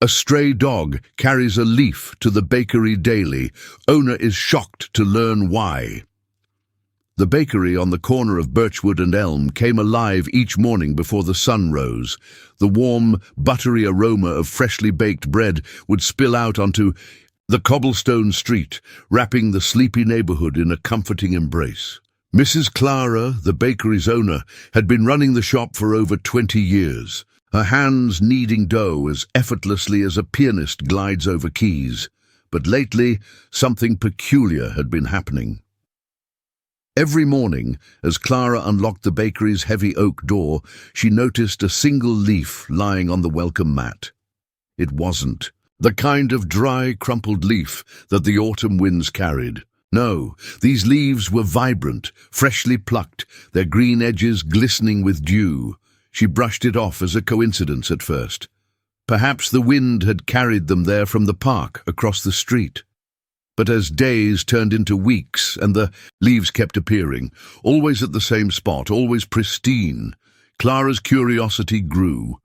A stray dog carries a leaf to the bakery daily. Owner is shocked to learn why. The bakery on the corner of Birchwood and Elm came alive each morning before the sun rose. The warm, buttery aroma of freshly baked bread would spill out onto the cobblestone street, wrapping the sleepy neighborhood in a comforting embrace. Mrs. Clara, the bakery's owner, had been running the shop for over 20 years, her hands kneading dough as effortlessly as a pianist glides over keys. But lately, something peculiar had been happening. Every morning, as Clara unlocked the bakery's heavy oak door, she noticed a single leaf lying on the welcome mat. It wasn't the kind of dry, crumpled leaf that the autumn winds carried. No, these leaves were vibrant, freshly plucked, their green edges glistening with dew. She brushed it off as a coincidence at first. Perhaps the wind had carried them there from the park across the street. But as days turned into weeks and the leaves kept appearing, always at the same spot, always pristine, Clara's curiosity grew.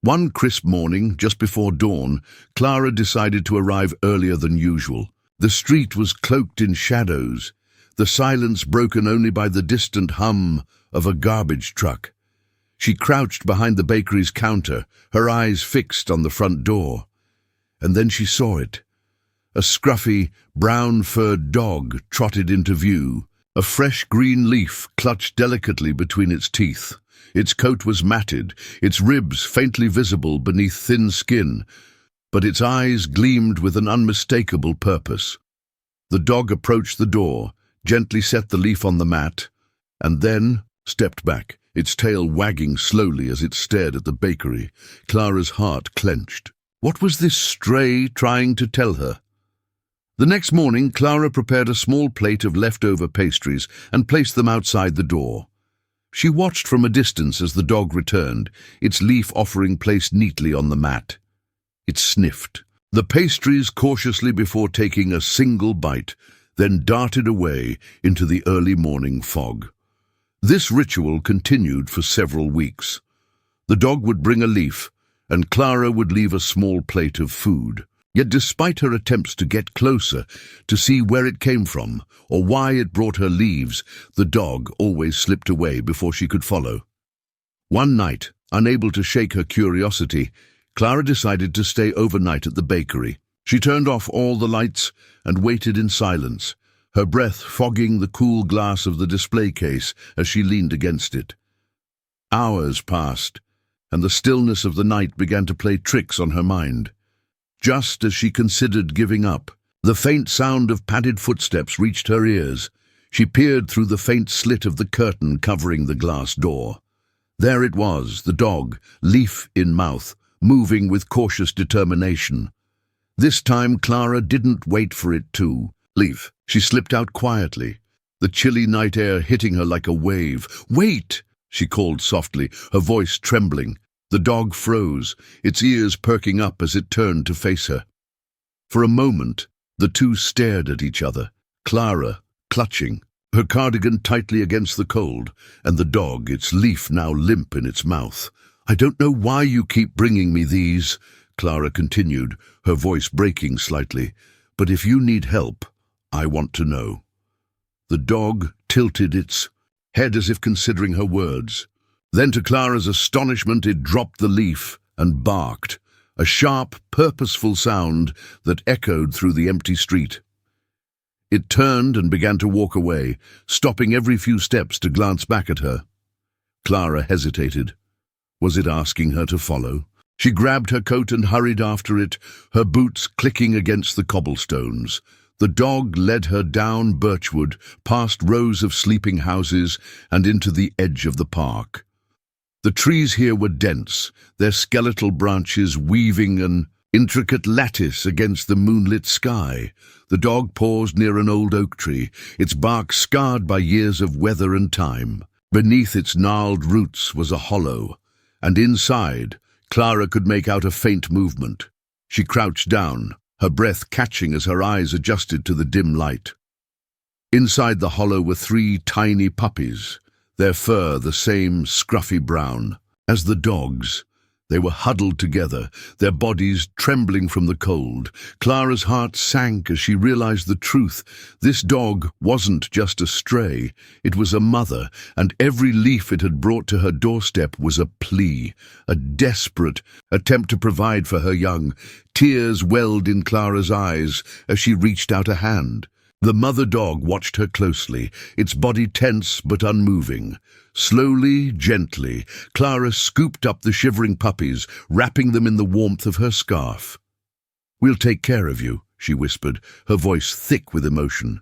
One crisp morning, just before dawn, Clara decided to arrive earlier than usual. The street was cloaked in shadows, the silence broken only by the distant hum of a garbage truck. She crouched behind the bakery's counter, her eyes fixed on the front door. And then she saw it. A scruffy, brown-furred dog trotted into view, a fresh green leaf clutched delicately between its teeth. Its coat was matted, its ribs faintly visible beneath thin skin, but its eyes gleamed with an unmistakable purpose. The dog approached the door, gently set the leaf on the mat, and then stepped back, its tail wagging slowly as it stared at the bakery. Clara's heart clenched. What was this stray trying to tell her? The next morning, Clara prepared a small plate of leftover pastries and placed them outside the door. She watched from a distance as the dog returned, its leaf offering placed neatly on the mat. It sniffed the pastries cautiously before taking a single bite, then darted away into the early morning fog. This ritual continued for several weeks. The dog would bring a leaf, and Clara would leave a small plate of food. Yet despite her attempts to get closer, to see where it came from, or why it brought her leaves, the dog always slipped away before she could follow. One night, unable to shake her curiosity, Clara decided to stay overnight at the bakery. She turned off all the lights and waited in silence, her breath fogging the cool glass of the display case as she leaned against it. Hours passed, and the stillness of the night began to play tricks on her mind. Just as she considered giving up, the faint sound of padded footsteps reached her ears. She peered through the faint slit of the curtain covering the glass door. There it was, the dog, leaf in mouth, moving with cautious determination. This time Clara didn't wait for it to leave. She slipped out quietly, the chilly night air hitting her like a wave. "Wait!" she called softly, her voice trembling. The dog froze, its ears perking up as it turned to face her. For a moment, the two stared at each other, Clara clutching, her cardigan tightly against the cold, and the dog, its leaf now limp in its mouth. "I don't know why you keep bringing me these," Clara continued, her voice breaking slightly, "but if you need help, I want to know." The dog tilted its head as if considering her words. Then, to Clara's astonishment, it dropped the leaf and barked, a sharp, purposeful sound that echoed through the empty street. It turned and began to walk away, stopping every few steps to glance back at her. Clara hesitated. Was it asking her to follow? She grabbed her coat and hurried after it, her boots clicking against the cobblestones. The dog led her down Birchwood, past rows of sleeping houses, and into the edge of the park. The trees here were dense, their skeletal branches weaving an intricate lattice against the moonlit sky. The dog paused near an old oak tree, its bark scarred by years of weather and time. Beneath its gnarled roots was a hollow, and inside, Clara could make out a faint movement. She crouched down, her breath catching as her eyes adjusted to the dim light. Inside the hollow were 3 tiny puppies, their fur the same scruffy brown as the dog's. They were huddled together, their bodies trembling from the cold. Clara's heart sank as she realized the truth. This dog wasn't just a stray, it was a mother, and every leaf it had brought to her doorstep was a plea, a desperate attempt to provide for her young. Tears welled in Clara's eyes as she reached out a hand. The mother dog watched her closely, its body tense but unmoving. Slowly, gently, Clara scooped up the shivering puppies, wrapping them in the warmth of her scarf. "We'll take care of you," she whispered, her voice thick with emotion.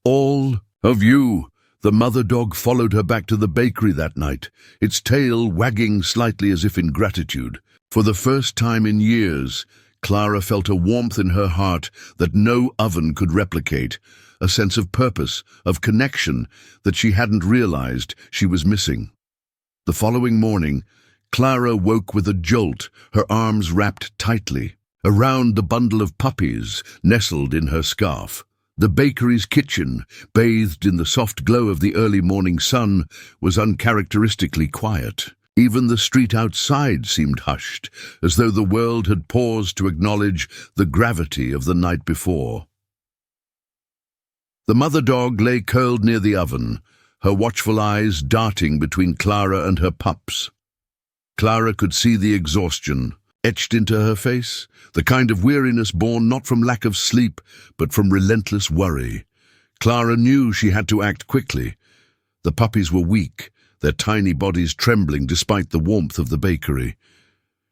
"All of you." The mother dog followed her back to the bakery that night, its tail wagging slightly as if in gratitude. For the first time in years, Clara felt a warmth in her heart that no oven could replicate, a sense of purpose, of connection that she hadn't realized she was missing. The following morning, Clara woke with a jolt, her arms wrapped tightly around the bundle of puppies nestled in her scarf. The bakery's kitchen, bathed in the soft glow of the early morning sun, was uncharacteristically quiet. Even the street outside seemed hushed, as though the world had paused to acknowledge the gravity of the night before. The mother dog lay curled near the oven, her watchful eyes darting between Clara and her pups. Clara could see the exhaustion etched into her face, the kind of weariness born not from lack of sleep, but from relentless worry. Clara knew she had to act quickly. The puppies were weak, their tiny bodies trembling despite the warmth of the bakery.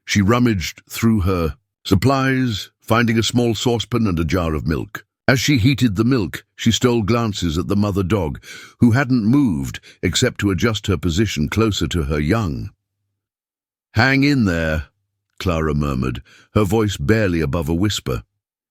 She rummaged through her supplies, finding a small saucepan and a jar of milk. As she heated the milk, she stole glances at the mother dog, who hadn't moved except to adjust her position closer to her young. "Hang in there," Clara murmured, her voice barely above a whisper.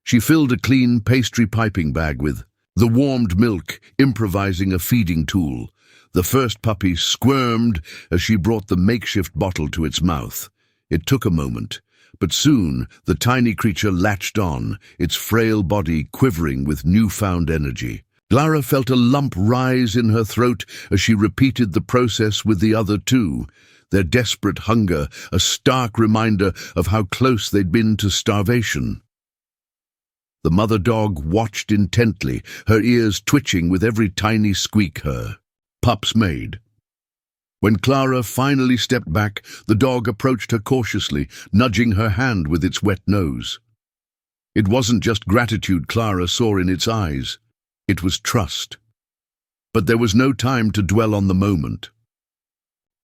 She filled a clean pastry piping bag with the warmed milk, improvising a feeding tool. The first puppy squirmed as she brought the makeshift bottle to its mouth. It took a moment, but soon the tiny creature latched on, its frail body quivering with newfound energy. Clara felt a lump rise in her throat as she repeated the process with the other two, their desperate hunger a stark reminder of how close they'd been to starvation. The mother dog watched intently, her ears twitching with every tiny squeak her pups made. When Clara finally stepped back, the dog approached her cautiously, nudging her hand with its wet nose. It wasn't just gratitude Clara saw in its eyes, it was trust. But there was no time to dwell on the moment.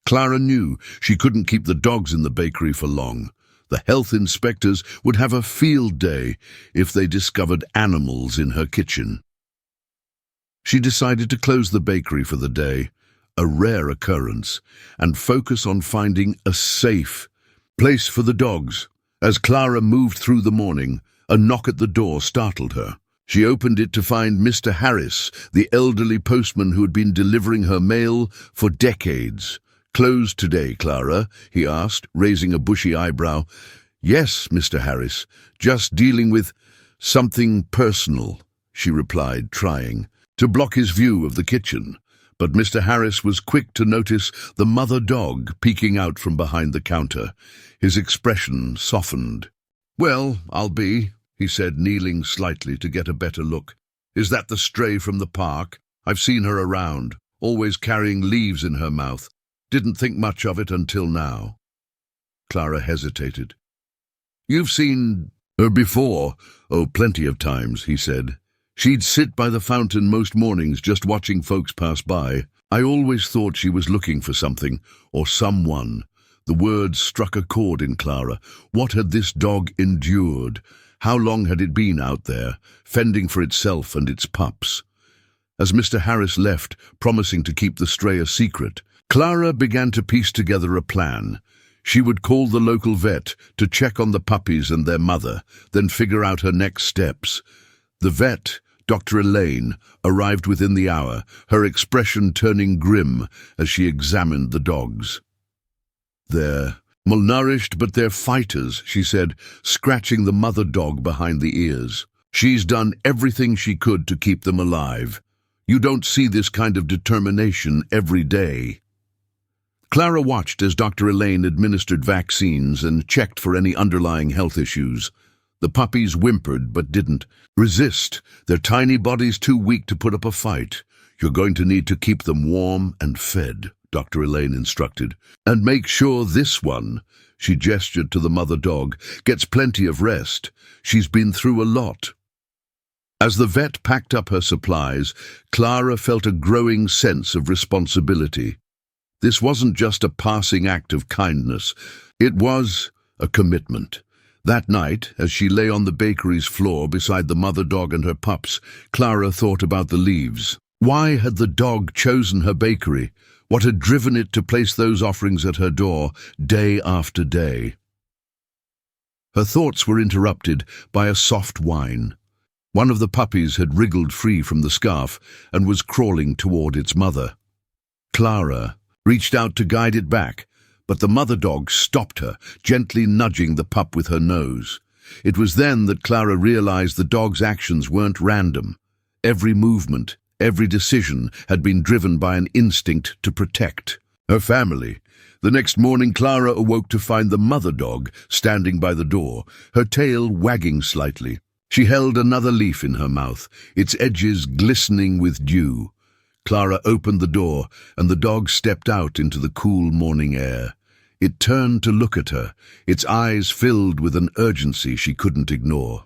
Clara knew she couldn't keep the dogs in the bakery for long. The health inspectors would have a field day if they discovered animals in her kitchen. She decided to close the bakery for the day, a rare occurrence, and focus on finding a safe place for the dogs. As Clara moved through the morning, a knock at the door startled her. She opened it to find Mr. Harris, the elderly postman who had been delivering her mail for decades. "Closed today, Clara?" he asked, raising a bushy eyebrow. "Yes, Mr. Harris, just dealing with something personal," she replied, trying to block his view of the kitchen. But Mr. Harris was quick to notice the mother dog peeking out from behind the counter. His expression softened. "Well, I'll be," he said, kneeling slightly to get a better look. "Is that the stray from the park? I've seen her around, always carrying leaves in her mouth. Didn't think much of it until now." Clara hesitated. "You've seen her before?" "Oh, plenty of times," he said. "She'd sit by the fountain most mornings just watching folks pass by. I always thought she was looking for something, or someone." The words struck a chord in Clara. What had this dog endured? How long had it been out there, fending for itself and its pups? As Mr. Harris left, promising to keep the stray a secret, Clara began to piece together a plan. She would call the local vet to check on the puppies and their mother, then figure out her next steps. The vet, Dr. Elaine, arrived within the hour, her expression turning grim as she examined the dogs. "They're malnourished, but they're fighters," she said, scratching the mother dog behind the ears. "She's done everything she could to keep them alive. You don't see this kind of determination every day." Clara watched as Dr. Elaine administered vaccines and checked for any underlying health issues. The puppies whimpered but didn't resist, their tiny bodies too weak to put up a fight. "You're going to need to keep them warm and fed," Dr. Elaine instructed. "And make sure this one," she gestured to the mother dog, "gets plenty of rest. She's been through a lot." As the vet packed up her supplies, Clara felt a growing sense of responsibility. This wasn't just a passing act of kindness, it was a commitment. That night, as she lay on the bakery's floor beside the mother dog and her pups, Clara thought about the leaves. Why had the dog chosen her bakery? What had driven it to place those offerings at her door day after day? Her thoughts were interrupted by a soft whine. One of the puppies had wriggled free from the scarf and was crawling toward its mother. Clara reached out to guide it back, but the mother dog stopped her, gently nudging the pup with her nose. It was then that Clara realized the dog's actions weren't random. Every movement, every decision had been driven by an instinct to protect her family. The next morning, Clara awoke to find the mother dog standing by the door, her tail wagging slightly. She held another leaf in her mouth, its edges glistening with dew. Clara opened the door, and the dog stepped out into the cool morning air. It turned to look at her, its eyes filled with an urgency she couldn't ignore.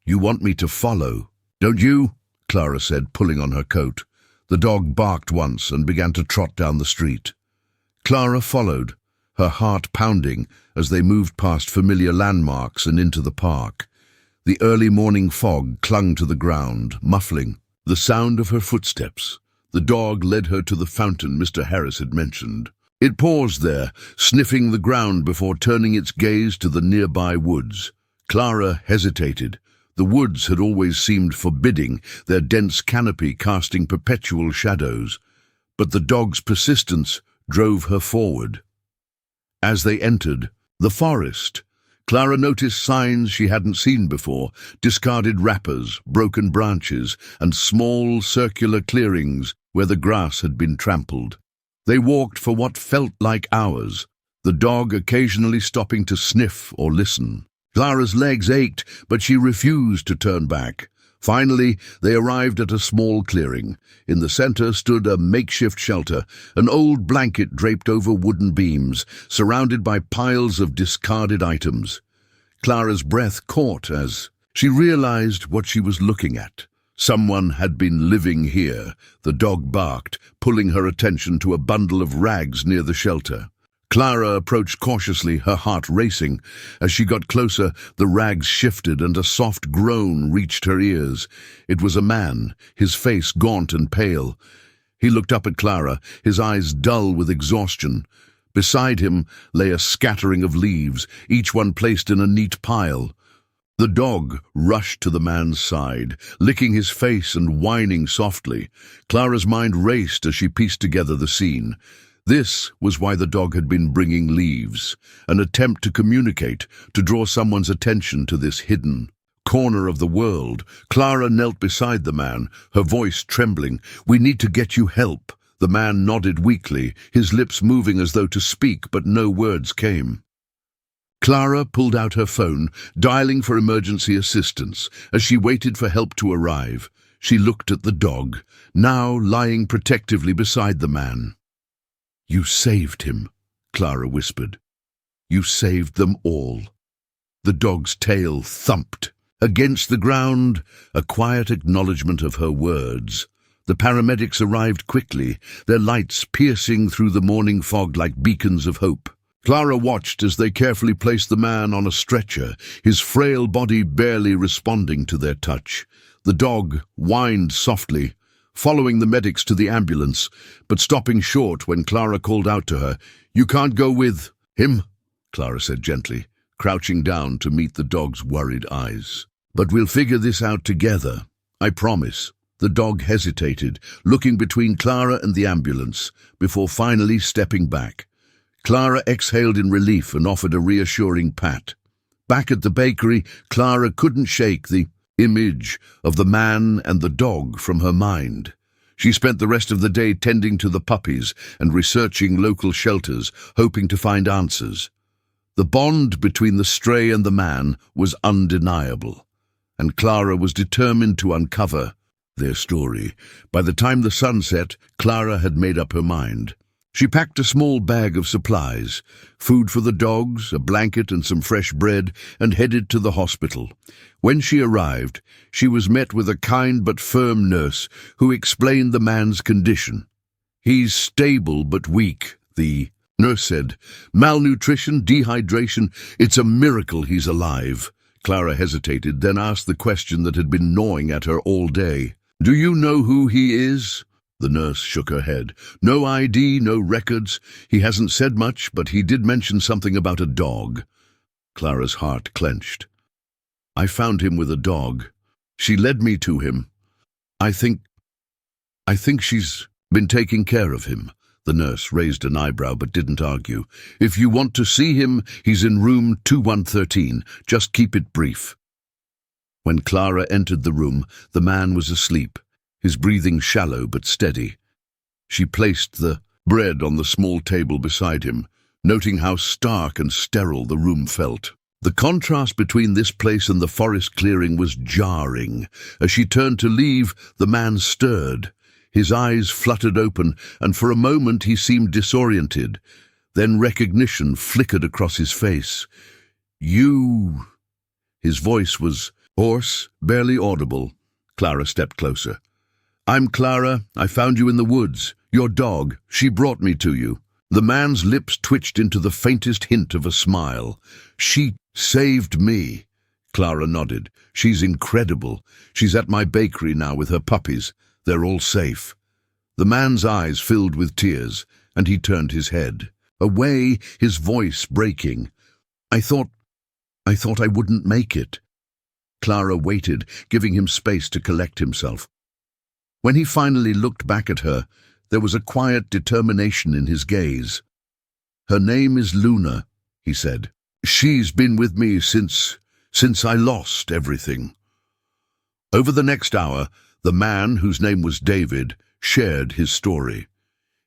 "You want me to follow, don't you?" Clara said, pulling on her coat. The dog barked once and began to trot down the street. Clara followed, her heart pounding as they moved past familiar landmarks and into the park. The early morning fog clung to the ground, muffling the sound of her footsteps. The dog led her to the fountain Mr. Harris had mentioned. It paused there, sniffing the ground before turning its gaze to the nearby woods. Clara hesitated. The woods had always seemed forbidding, their dense canopy casting perpetual shadows. But the dog's persistence drove her forward. As they entered the forest, Clara noticed signs she hadn't seen before, discarded wrappers, broken branches, and small circular clearings where the grass had been trampled. They walked for what felt like hours, the dog occasionally stopping to sniff or listen. Clara's legs ached, but she refused to turn back. Finally, they arrived at a small clearing. In the center stood a makeshift shelter, an old blanket draped over wooden beams, surrounded by piles of discarded items. Clara's breath caught as she realized what she was looking at. Someone had been living here. The dog barked, pulling her attention to a bundle of rags near the shelter. Clara approached cautiously, her heart racing. As she got closer, the rags shifted and a soft groan reached her ears. It was a man, his face gaunt and pale. He looked up at Clara, his eyes dull with exhaustion. Beside him lay a scattering of leaves, each one placed in a neat pile. The dog rushed to the man's side, licking his face and whining softly. Clara's mind raced as she pieced together the scene. This was why the dog had been bringing leaves, an attempt to communicate, to draw someone's attention to this hidden corner of the world. Clara knelt beside the man, her voice trembling. "We need to get you help." The man nodded weakly, his lips moving as though to speak, but no words came. Clara pulled out her phone, dialing for emergency assistance. As she waited for help to arrive, she looked at the dog, now lying protectively beside the man. "You saved him," Clara whispered. "You saved them all." The dog's tail thumped against the ground, a quiet acknowledgement of her words. The paramedics arrived quickly, their lights piercing through the morning fog like beacons of hope. Clara watched as they carefully placed the man on a stretcher, his frail body barely responding to their touch. The dog whined softly, following the medics to the ambulance, but stopping short when Clara called out to her. "You can't go with him," Clara said gently, crouching down to meet the dog's worried eyes. "But we'll figure this out together, I promise." The dog hesitated, looking between Clara and the ambulance, before finally stepping back. Clara exhaled in relief and offered a reassuring pat. Back at the bakery, Clara couldn't shake the image of the man and the dog from her mind. She spent the rest of the day tending to the puppies and researching local shelters, hoping to find answers. The bond between the stray and the man was undeniable, and Clara was determined to uncover their story. By the time the sun set, Clara had made up her mind. She packed a small bag of supplies, food for the dogs, a blanket and some fresh bread, and headed to the hospital. When she arrived, she was met with a kind but firm nurse who explained the man's condition. "He's stable but weak," the nurse said. "Malnutrition, dehydration, it's a miracle he's alive." Clara hesitated, then asked the question that had been gnawing at her all day. "Do you know who he is?" The nurse shook her head. "No ID, no records. He hasn't said much, but he did mention something about a dog." Clara's heart clenched. "I found him with a dog. She led me to him. I think she's been taking care of him." The nurse raised an eyebrow but didn't argue. "If you want to see him, he's in room 2113. Just keep it brief." When Clara entered the room, the man was asleep, his breathing shallow but steady. She placed the bread on the small table beside him, noting how stark and sterile the room felt. The contrast between this place and the forest clearing was jarring. As she turned to leave, the man stirred. His eyes fluttered open, and for a moment he seemed disoriented. Then recognition flickered across his face. "You—" His voice was hoarse, barely audible. Clara stepped closer. "I'm Clara. I found you in the woods. Your dog. She brought me to you." The man's lips twitched into the faintest hint of a smile. "She saved me." Clara nodded. "She's incredible. She's at my bakery now with her puppies. They're all safe." The man's eyes filled with tears, and he turned his head away, his voice breaking. I thought I wouldn't make it." Clara waited, giving him space to collect himself. When he finally looked back at her, there was a quiet determination in his gaze. "Her name is Luna," he said. "She's been with me since I lost everything." Over the next hour, the man, whose name was David, shared his story.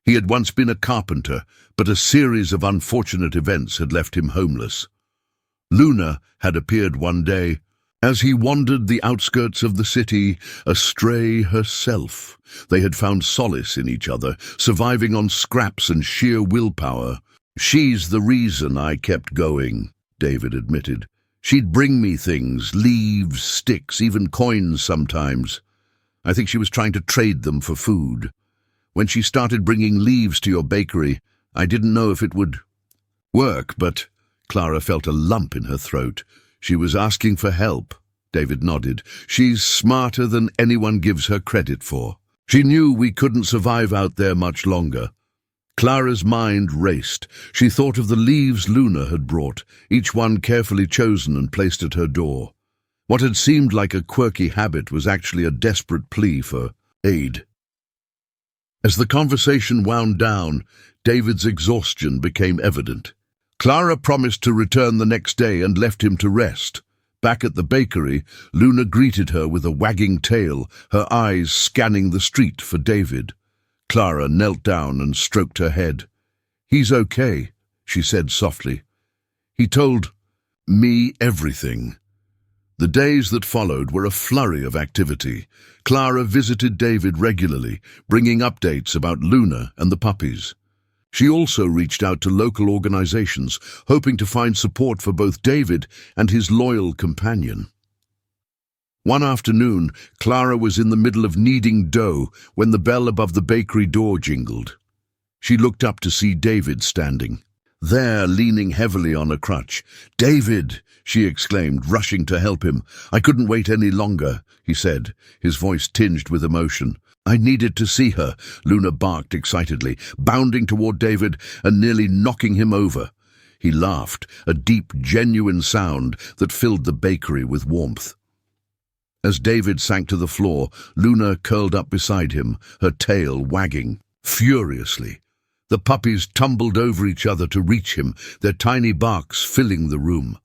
He had once been a carpenter, but a series of unfortunate events had left him homeless. Luna had appeared one day. As he wandered the outskirts of the city, astray herself, they had found solace in each other, surviving on scraps and sheer willpower. "She's the reason I kept going," David admitted. "She'd bring me things, leaves, sticks, even coins sometimes. I think she was trying to trade them for food. When she started bringing leaves to your bakery, I didn't know if it would work, but—" Clara felt a lump in her throat. "She was asking for help," David nodded. "She's smarter than anyone gives her credit for. She knew we couldn't survive out there much longer." Clara's mind raced. She thought of the leaves Luna had brought, each one carefully chosen and placed at her door. What had seemed like a quirky habit was actually a desperate plea for aid. As the conversation wound down, David's exhaustion became evident. Clara promised to return the next day and left him to rest. Back at the bakery, Luna greeted her with a wagging tail, her eyes scanning the street for David. Clara knelt down and stroked her head. "He's okay," she said softly. "He told me everything." The days that followed were a flurry of activity. Clara visited David regularly, bringing updates about Luna and the puppies. She also reached out to local organizations, hoping to find support for both David and his loyal companion. One afternoon, Clara was in the middle of kneading dough when the bell above the bakery door jingled. She looked up to see David standing there, leaning heavily on a crutch. "David!" she exclaimed, rushing to help him. "I couldn't wait any longer," he said, his voice tinged with emotion. "I needed to see her," Luna barked excitedly, bounding toward David and nearly knocking him over. He laughed, a deep, genuine sound that filled the bakery with warmth. As David sank to the floor, Luna curled up beside him, her tail wagging furiously. The puppies tumbled over each other to reach him, their tiny barks filling the room.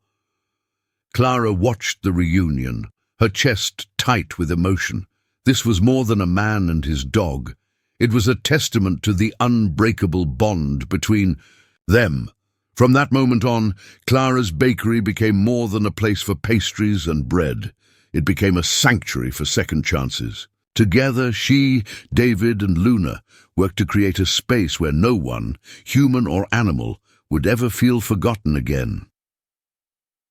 Clara watched the reunion, her chest tight with emotion. This was more than a man and his dog. It was a testament to the unbreakable bond between them. From that moment on, Clara's bakery became more than a place for pastries and bread. It became a sanctuary for second chances. Together, she, David, and Luna worked to create a space where no one, human or animal, would ever feel forgotten again.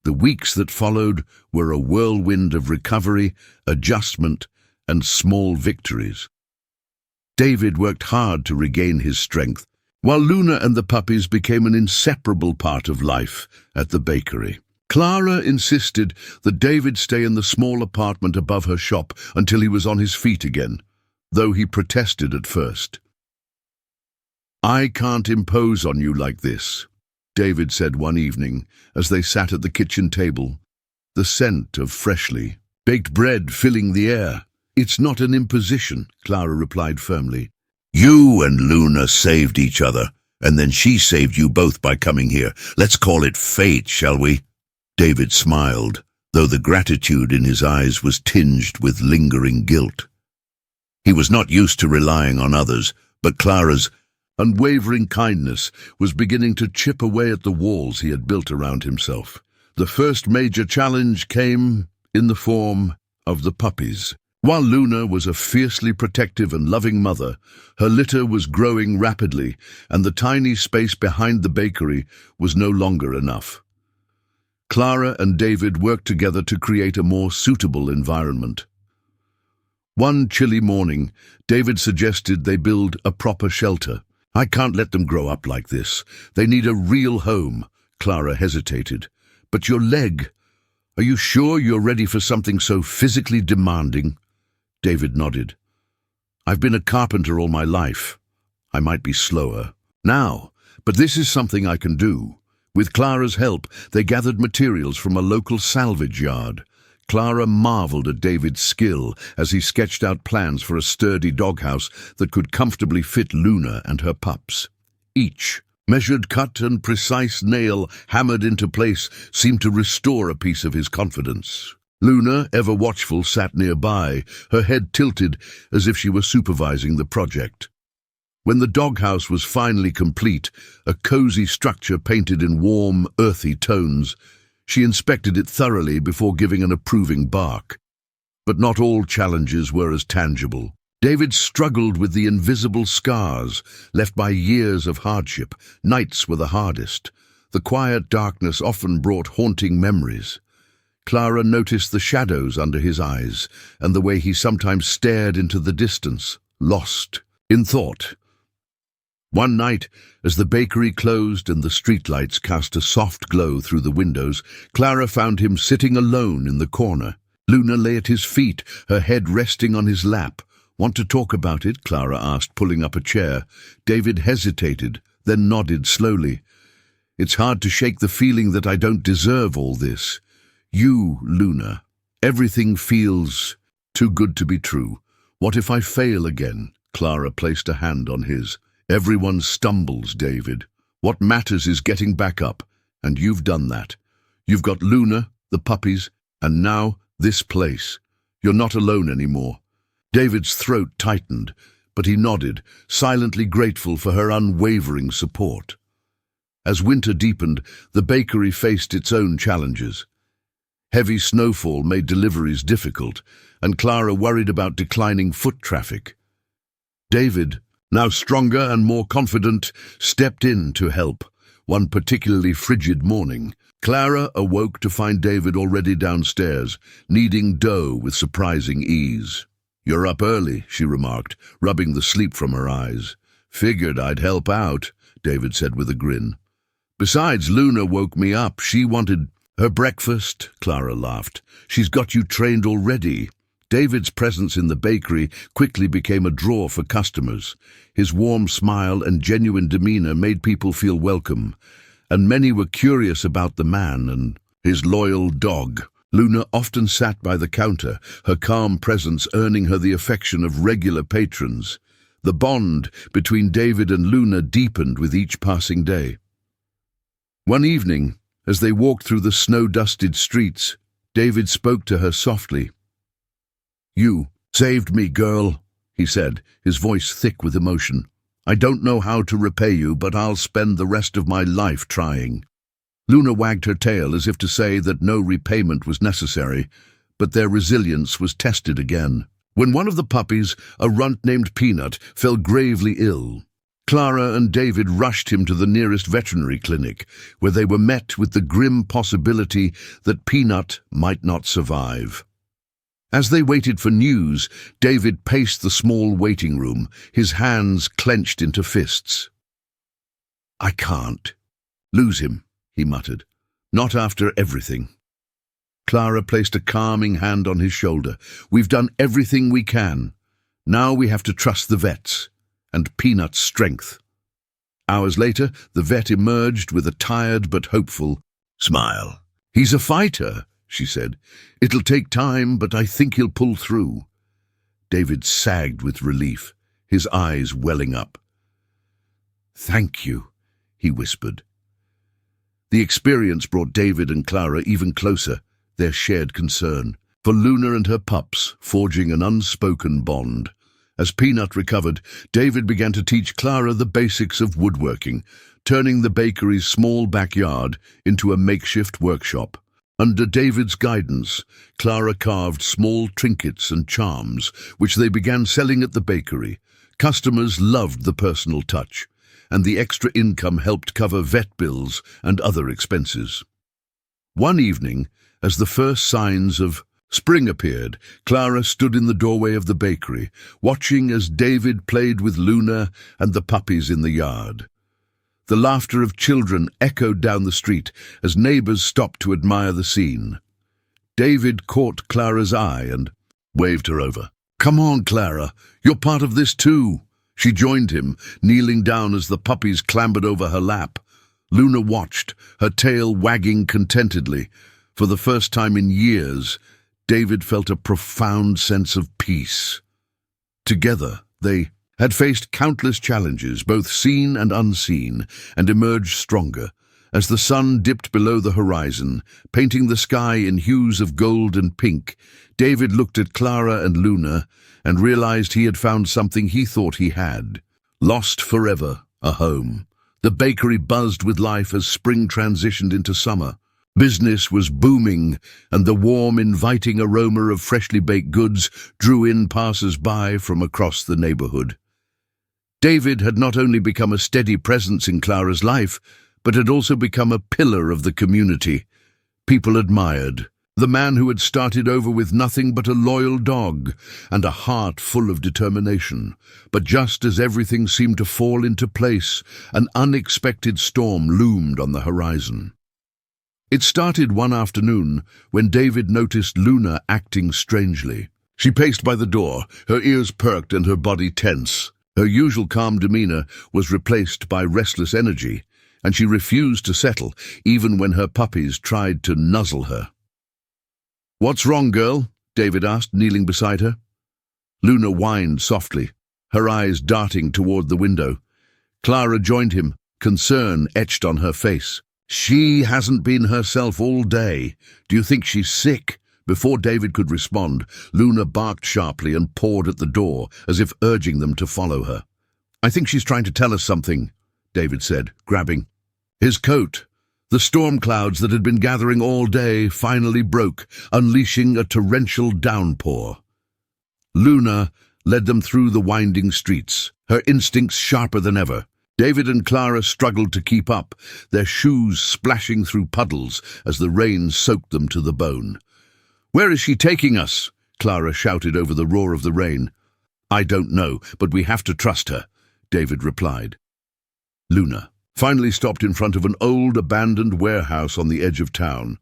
The weeks that followed were a whirlwind of recovery, adjustment, and small victories. David worked hard to regain his strength, while Luna and the puppies became an inseparable part of life at the bakery. Clara insisted that David stay in the small apartment above her shop until he was on his feet again, though he protested at first. "I can't impose on you like this," David said one evening as they sat at the kitchen table, the scent of freshly baked bread filling the air. "It's not an imposition," Clara replied firmly. "You and Luna saved each other, and then she saved you both by coming here. Let's call it fate, shall we?" David smiled, though the gratitude in his eyes was tinged with lingering guilt. He was not used to relying on others, but Clara's unwavering kindness was beginning to chip away at the walls he had built around himself. The first major challenge came in the form of the puppies. While Luna was a fiercely protective and loving mother, her litter was growing rapidly, and the tiny space behind the bakery was no longer enough. Clara and David worked together to create a more suitable environment. One chilly morning, David suggested they build a proper shelter. "I can't let them grow up like this. They need a real home," Clara hesitated. "But your leg, are you sure you're ready for something so physically demanding?" David nodded. "I've been a carpenter all my life. I might be slower now, but this is something I can do." With Clara's help, they gathered materials from a local salvage yard. Clara marveled at David's skill as he sketched out plans for a sturdy doghouse that could comfortably fit Luna and her pups. Each measured cut and precise nail hammered into place seemed to restore a piece of his confidence. Luna, ever watchful, sat nearby, her head tilted as if she were supervising the project. When the doghouse was finally complete, a cozy structure painted in warm, earthy tones, she inspected it thoroughly before giving an approving bark. But not all challenges were as tangible. David struggled with the invisible scars left by years of hardship. Nights were the hardest. The quiet darkness often brought haunting memories. Clara noticed the shadows under his eyes and the way he sometimes stared into the distance, lost in thought. One night, as the bakery closed and the streetlights cast a soft glow through the windows, Clara found him sitting alone in the corner. Luna lay at his feet, her head resting on his lap. "Want to talk about it?" Clara asked, pulling up a chair. David hesitated, then nodded slowly. "It's hard to shake the feeling that I don't deserve all this. You, Luna. Everything feels too good to be true. What if I fail again?" Clara placed a hand on his. "Everyone stumbles, David. What matters is getting back up, and you've done that. You've got Luna, the puppies, and now this place. You're not alone anymore." David's throat tightened, but he nodded, silently grateful for her unwavering support. As winter deepened, the bakery faced its own challenges. Heavy snowfall made deliveries difficult, and Clara worried about declining foot traffic. David, now stronger and more confident, stepped in to help. One particularly frigid morning, Clara awoke to find David already downstairs, kneading dough with surprising ease. "You're up early," she remarked, rubbing the sleep from her eyes. "Figured I'd help out," David said with a grin. "Besides, Luna woke me up. She wanted her breakfast," Clara laughed. "She's got you trained already." David's presence in the bakery quickly became a draw for customers. His warm smile and genuine demeanor made people feel welcome, and many were curious about the man and his loyal dog. Luna often sat by the counter, her calm presence earning her the affection of regular patrons. The bond between David and Luna deepened with each passing day. One evening, as they walked through the snow-dusted streets, David spoke to her softly. "You saved me, girl," he said, his voice thick with emotion. "I don't know how to repay you, but I'll spend the rest of my life trying." Luna wagged her tail as if to say that no repayment was necessary, but their resilience was tested again. When one of the puppies, a runt named Peanut, fell gravely ill, Clara and David rushed him to the nearest veterinary clinic, where they were met with the grim possibility that Peanut might not survive. As they waited for news, David paced the small waiting room, his hands clenched into fists. "I can't lose him," he muttered. "Not after everything." Clara placed a calming hand on his shoulder. "We've done everything we can. Now we have to trust the vets and Peanut's strength." Hours later, the vet emerged with a tired but hopeful smile. "He's a fighter," she said. "It'll take time, but I think he'll pull through." David sagged with relief, his eyes welling up. "Thank you," he whispered. The experience brought David and Clara even closer, their shared concern for Luna and her pups, forging an unspoken bond. As Peanut recovered, David began to teach Clara the basics of woodworking, turning the bakery's small backyard into a makeshift workshop. Under David's guidance, Clara carved small trinkets and charms, which they began selling at the bakery. Customers loved the personal touch, and the extra income helped cover vet bills and other expenses. One evening, as the first signs of spring appeared, Clara stood in the doorway of the bakery, watching as David played with Luna and the puppies in the yard. The laughter of children echoed down the street as neighbors stopped to admire the scene. David caught Clara's eye and waved her over. "Come on, Clara, you're part of this too." She joined him, kneeling down as the puppies clambered over her lap. Luna watched, her tail wagging contentedly. For the first time in years, David felt a profound sense of peace. Together, they had faced countless challenges, both seen and unseen, and emerged stronger. As the sun dipped below the horizon, painting the sky in hues of gold and pink, David looked at Clara and Luna and realized he had found something he thought he had. Lost forever, a home. The bakery buzzed with life as spring transitioned into summer. Business was booming, and the warm, inviting aroma of freshly baked goods drew in passers-by from across the neighborhood. David had not only become a steady presence in Clara's life, but had also become a pillar of the community. People admired the man who had started over with nothing but a loyal dog and a heart full of determination. But just as everything seemed to fall into place, an unexpected storm loomed on the horizon. It started one afternoon when David noticed Luna acting strangely. She paced by the door, her ears perked and her body tense. Her usual calm demeanor was replaced by restless energy, and she refused to settle, even when her puppies tried to nuzzle her. "What's wrong, girl?" David asked, kneeling beside her. Luna whined softly, her eyes darting toward the window. Clara joined him, concern etched on her face. "She hasn't been herself all day. Do you think she's sick?" Before David could respond, Luna barked sharply and pawed at the door, as if urging them to follow her. "I think she's trying to tell us something," David said, grabbing his coat. The storm clouds that had been gathering all day finally broke, unleashing a torrential downpour. Luna led them through the winding streets, her instincts sharper than ever. David and Clara struggled to keep up, their shoes splashing through puddles as the rain soaked them to the bone. "Where is she taking us?" Clara shouted over the roar of the rain. "I don't know, but we have to trust her," David replied. Luna finally stopped in front of an old, abandoned warehouse on the edge of town.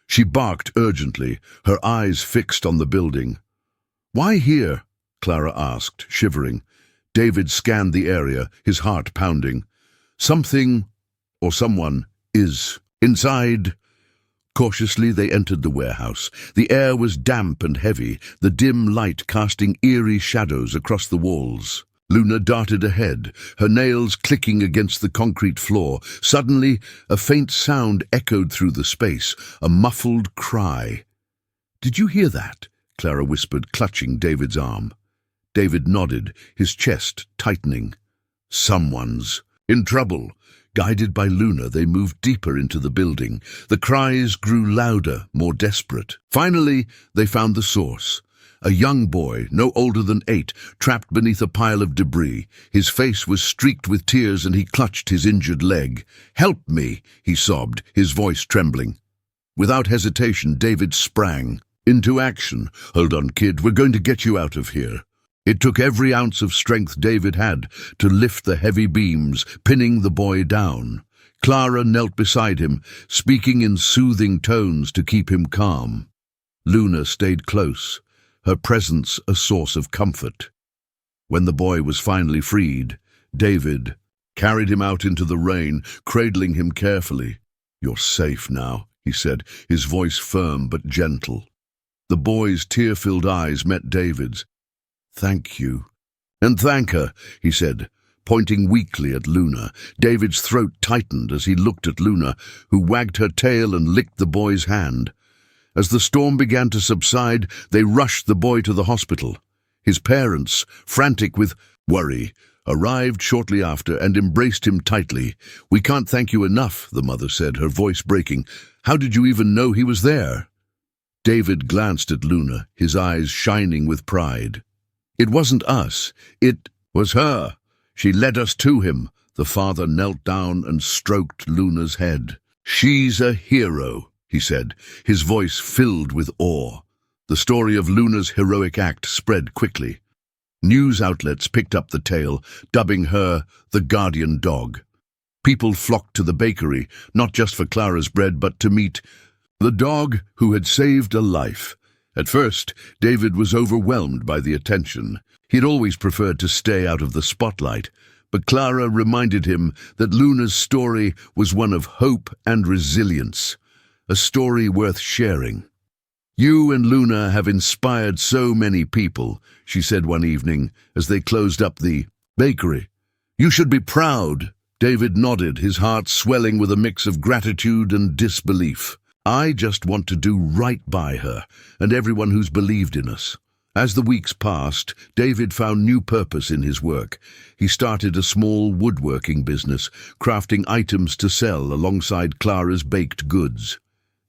She barked urgently, her eyes fixed on the building. "Why here?" Clara asked, shivering. David scanned the area, his heart pounding. "Something, or someone, is inside." Cautiously they entered the warehouse. The air was damp and heavy, the dim light casting eerie shadows across the walls. Luna darted ahead, her nails clicking against the concrete floor. Suddenly, a faint sound echoed through the space, a muffled cry. "Did you hear that?" Clara whispered, clutching David's arm. David nodded, his chest tightening. Someone's in trouble. Guided by Luna, they moved deeper into the building. The cries grew louder, more desperate. Finally, they found the source. A young boy, no older than 8, trapped beneath a pile of debris. His face was streaked with tears and he clutched his injured leg. "Help me," he sobbed, his voice trembling. Without hesitation, David sprang into action. "Hold on, kid, we're going to get you out of here." It took every ounce of strength David had to lift the heavy beams, pinning the boy down. Clara knelt beside him, speaking in soothing tones to keep him calm. Luna stayed close, her presence a source of comfort. When the boy was finally freed, David carried him out into the rain, cradling him carefully. "You're safe now," he said, his voice firm but gentle. The boy's tear-filled eyes met David's. "Thank you." "And thank her," he said, pointing weakly at Luna. David's throat tightened as he looked at Luna, who wagged her tail and licked the boy's hand. As the storm began to subside, they rushed the boy to the hospital. His parents, frantic with worry, arrived shortly after and embraced him tightly. "We can't thank you enough," the mother said, her voice breaking. "How did you even know he was there?" David glanced at Luna, his eyes shining with pride. "It wasn't us. It was her. She led us to him." The father knelt down and stroked Luna's head. "She's a hero," he said, his voice filled with awe. The story of Luna's heroic act spread quickly. News outlets picked up the tale, dubbing her the guardian dog. People flocked to the bakery, not just for Clara's bread, but to meet the dog who had saved a life. At first, David was overwhelmed by the attention. He'd always preferred to stay out of the spotlight, but Clara reminded him that Luna's story was one of hope and resilience, a story worth sharing. "You and Luna have inspired so many people," she said one evening as they closed up the bakery. "You should be proud." David nodded, his heart swelling with a mix of gratitude and disbelief. "I just want to do right by her and everyone who's believed in us." As the weeks passed, David found new purpose in his work. He started a small woodworking business, crafting items to sell alongside Clara's baked goods.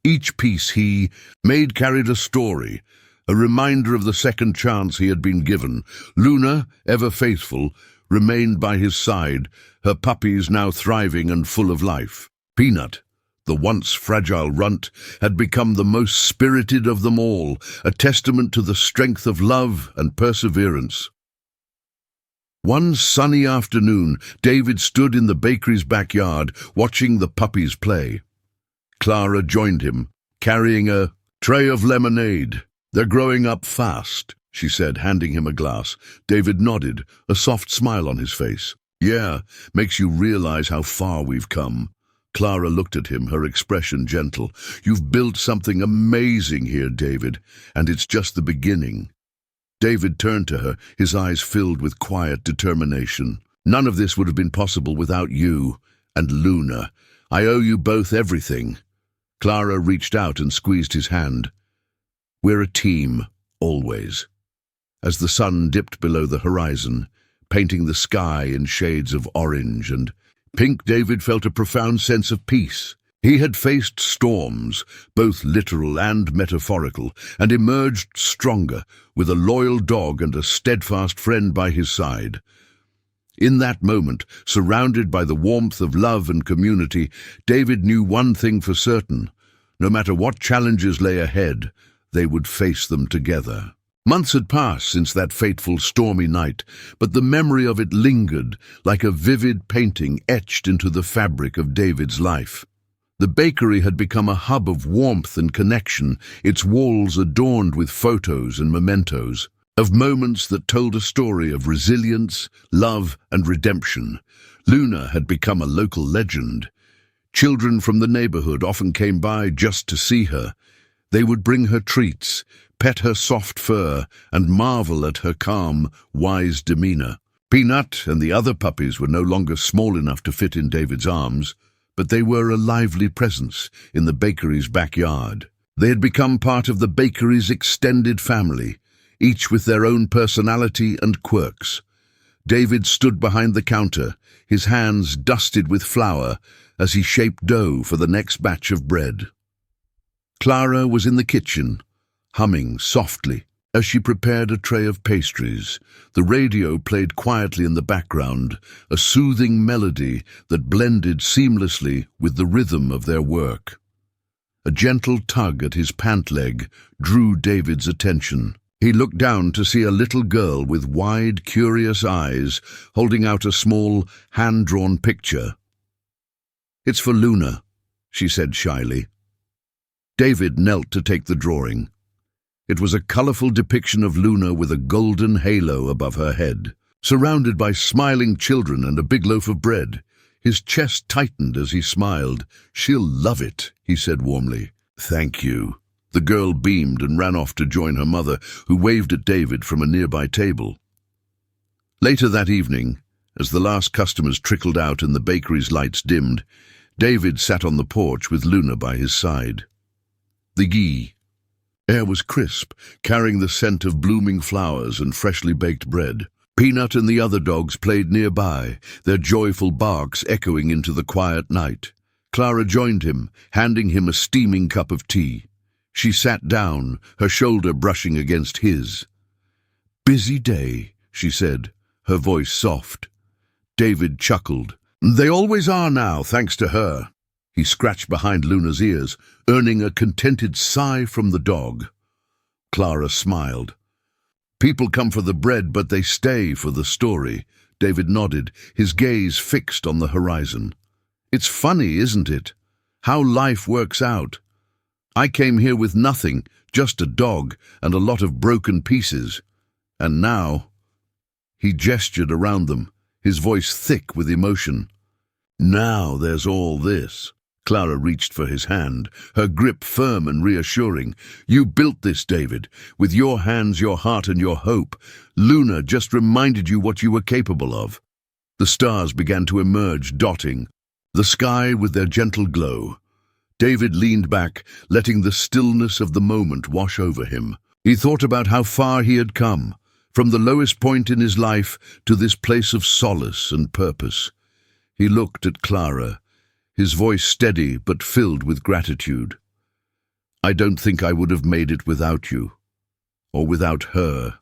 Each piece he made carried a story, a reminder of the second chance he had been given. Luna, ever faithful, remained by his side, her puppies now thriving and full of life. Peanut, the once fragile runt, had become the most spirited of them all, a testament to the strength of love and perseverance. One sunny afternoon, David stood in the bakery's backyard, watching the puppies play. Clara joined him, carrying a tray of lemonade. "They're growing up fast," she said, handing him a glass. David nodded, a soft smile on his face. "Yeah, makes you realize how far we've come." Clara looked at him, her expression gentle. "You've built something amazing here, David, and it's just the beginning." David turned to her, his eyes filled with quiet determination. "None of this would have been possible without you and Luna. I owe you both everything." Clara reached out and squeezed his hand. "We're a team, always." As the sun dipped below the horizon, painting the sky in shades of orange and pink, David felt a profound sense of peace. He had faced storms, both literal and metaphorical, and emerged stronger, with a loyal dog and a steadfast friend by his side. In that moment, surrounded by the warmth of love and community, David knew one thing for certain. No matter what challenges lay ahead, they would face them together. Months had passed since that fateful stormy night, but the memory of it lingered like a vivid painting etched into the fabric of David's life. The bakery had become a hub of warmth and connection, its walls adorned with photos and mementos, of moments that told a story of resilience, love, and redemption. Luna had become a local legend. Children from the neighborhood often came by just to see her. They would bring her treats, pet her soft fur, and marvel at her calm, wise demeanor. Peanut and the other puppies were no longer small enough to fit in David's arms, but they were a lively presence in the bakery's backyard. They had become part of the bakery's extended family, each with their own personality and quirks. David stood behind the counter, his hands dusted with flour as he shaped dough for the next batch of bread. Clara was in the kitchen, humming softly as she prepared a tray of pastries. The radio played quietly in the background, a soothing melody that blended seamlessly with the rhythm of their work. A gentle tug at his pant leg drew David's attention. He looked down to see a little girl with wide, curious eyes holding out a small, hand-drawn picture. "It's for Luna," she said shyly. David knelt to take the drawing. It was a colorful depiction of Luna with a golden halo above her head, surrounded by smiling children and a big loaf of bread. His chest tightened as he smiled. "She'll love it," he said warmly. "Thank you." The girl beamed and ran off to join her mother, who waved at David from a nearby table. Later that evening, as the last customers trickled out and the bakery's lights dimmed, David sat on the porch with Luna by his side. The air was crisp, carrying the scent of blooming flowers and freshly baked bread. Peanut and the other dogs played nearby, their joyful barks echoing into the quiet night. Clara joined him, handing him a steaming cup of tea. She sat down, her shoulder brushing against his. "Busy day," she said, her voice soft. David chuckled. "They always are now, thanks to her." He scratched behind Luna's ears, earning a contented sigh from the dog. Clara smiled. "People come for the bread, but they stay for the story." David nodded, his gaze fixed on the horizon. "It's funny, isn't it? How life works out. I came here with nothing, just a dog and a lot of broken pieces. And now—" He gestured around them, his voice thick with emotion. "Now there's all this." Clara reached for his hand, her grip firm and reassuring. "You built this, David, with your hands, your heart, and your hope. Luna just reminded you what you were capable of." The stars began to emerge, dotting the sky with their gentle glow. David leaned back, letting the stillness of the moment wash over him. He thought about how far he had come, from the lowest point in his life to this place of solace and purpose. He looked at Clara, his voice steady but filled with gratitude. "I don't think I would have made it without you, or without her."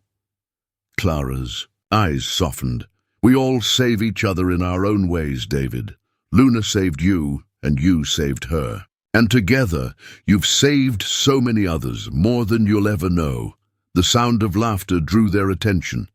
Clara's eyes softened. "We all save each other in our own ways, David. Luna saved you, and you saved her. And together, you've saved so many others, more than you'll ever know." The sound of laughter drew their attention.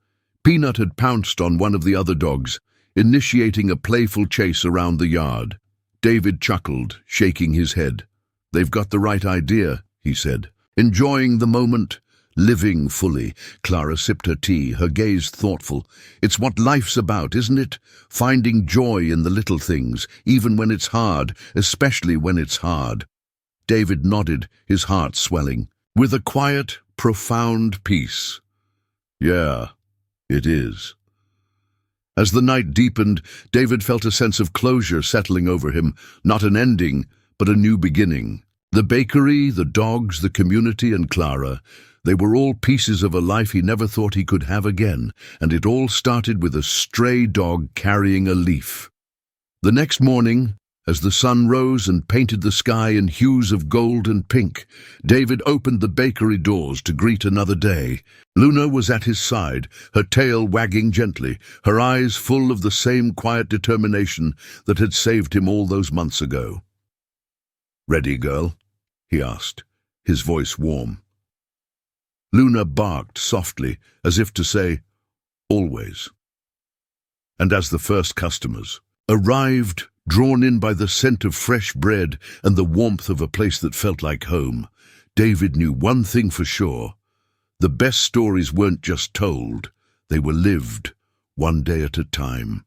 Peanut had pounced on one of the other dogs, initiating a playful chase around the yard. David chuckled, shaking his head. "They've got the right idea," he said. "Enjoying the moment, living fully." Clara sipped her tea, her gaze thoughtful. "It's what life's about, isn't it? Finding joy in the little things, even when it's hard, especially when it's hard." David nodded, his heart swelling, with a quiet, profound peace. "Yeah, it is." As the night deepened, David felt a sense of closure settling over him, not an ending, but a new beginning. The bakery, the dogs, the community, and Clara, they were all pieces of a life he never thought he could have again, and it all started with a stray dog carrying a leaf. The next morning, as the sun rose and painted the sky in hues of gold and pink, David opened the bakery doors to greet another day. Luna was at his side, her tail wagging gently, her eyes full of the same quiet determination that had saved him all those months ago. "Ready, girl?" he asked, his voice warm. Luna barked softly, as if to say, "Always." And as the first customers arrived, drawn in by the scent of fresh bread and the warmth of a place that felt like home, David knew one thing for sure. The best stories weren't just told, they were lived, one day at a time.